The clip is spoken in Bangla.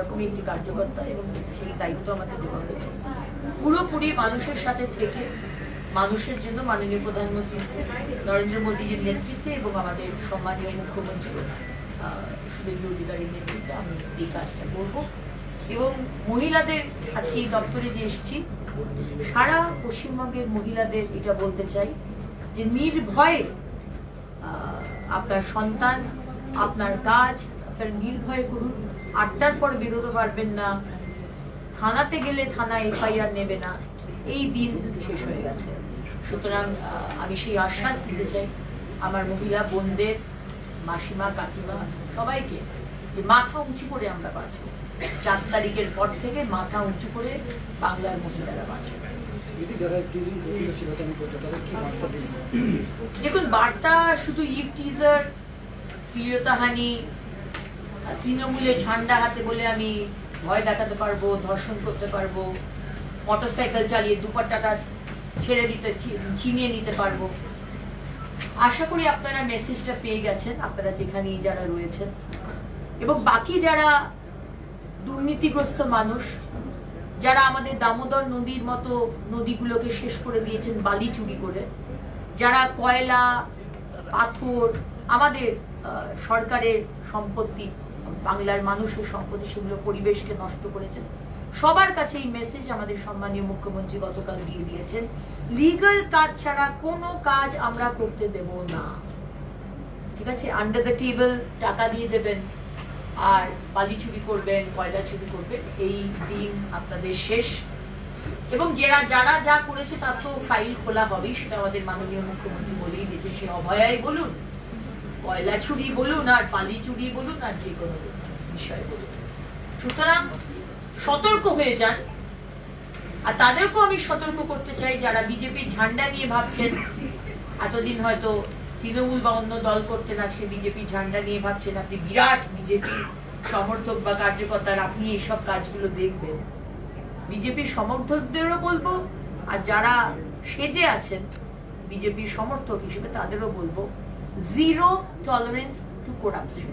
সেরকমই একটি কার্যকর্তা এবং সেই দায়িত্ব আমাকে দেওয়া হয়েছে পুরোপুরি মানুষের সাথে থেকে মানুষের জন্য মাননীয় প্রধানমন্ত্রী নরেন্দ্র মোদীজির নেতৃত্বে এবং আমাদের সম্মানীয় মুখ্যমন্ত্রী শুভেন্দু অধিকারীর নেতৃত্বে আমি এই কাজটা করব। এবং মহিলাদের আজকে এই দপ্তরে যে এসেছি, সারা পশ্চিমবঙ্গের মহিলাদের এটা বলতে চাই যে নির্ভয়ে আপনার সন্তান, আপনার কাজ আপনার নির্ভয়ে করুন। 8টার পর বেরোতে পারবেন না, থানাতে গেলে থানা এফআইআর নেবে না, এই দিন শেষ হয়ে গেছে। সুতরাং আমি সেই আশ্বাস দিতে চাই আমার মহিলা বোনদের, মাসিমা, কাকিমা সবাইকে, যে মাথা উঁচু করে আমরা বাঁচব। 4 তারিখের পর থেকে মাথা উঁচু করে বাংলার মহিলারা বাঁচবে। দেখুন, বার্তা শুধু ইভ টিজার, শ্লীলতাহানি, তৃণমূলে ঝান্ডা হাতে বলে আমি ভয় দেখাতে পারবো, ধর্ষণ করতে পারবো, মোটরসাইকেল চালিয়ে দুপাট্টাটা ছেড়ে দিতে, ছিনিয়ে নিতে পারবো। আশা করি আপনারা মেসেজটা পেয়ে গেছেন, আপনারা যেখানেই যারা রয়েছেন। এবং বাকি যারা দুর্নীতিগ্রস্ত মানুষ, যারা আমাদের দামোদর নদীর মতো নদীগুলোকে শেষ করে দিয়েছেন বালি চুরি করে, যারা কয়লা, পাথর, আমাদের সরকারের সম্পত্তি, বাংলার মানুষের সম্পত্তি, সেগুলো পরিবেশকে নষ্ট করেছেন, সবার কাছে এই মেসেজ আমাদের সম্মানীয় মুখ্যমন্ত্রী গতকাল দিয়ে দিয়েছেন, লিগ্যাল কাজ ছাড়া কোনো কাজ আমরা করতে দেব না। ঠিক আছে? আন্ডার দ্য টেবল টাকা দিয়ে দেবেন আর বালি চুরি করবেন, কয়লা চুরি করবেন, এই দিন আপনাদের শেষ। এবং যারা যা করেছে তার তো ফাইল খোলা হবেই, সেটা আমাদের মাননীয় মুখ্যমন্ত্রী বলেই দিয়েছে। সে অভয়াই বলুন, কয়লা চুরি বলুন, আর বালি চুরি বলুন, আর যে কোনো বিষয় বলুন। সুতরাং সতর্ক হয়ে যান। আর তাদেরকেও আমি সতর্ক করতে চাই, যারা বিজেপির ঝান্ডা নিয়ে ভাবছেন, এতদিন হয়তো তৃণমূল বা অন্য দল করতেন, আজকে বিজেপি ঝান্ডা নিয়ে ভাবছেন আপনি বিরাট বিজেপি সমর্থক বা কার্যকর্তার, আপনি এইসব কাজগুলো দেখবেন। বিজেপির সমর্থকদেরও বলবো, আর যারা সেজে আছেন বিজেপির সমর্থক হিসেবে তাদেরও বলবো, জিরো টলারেন্স টু করাপশন।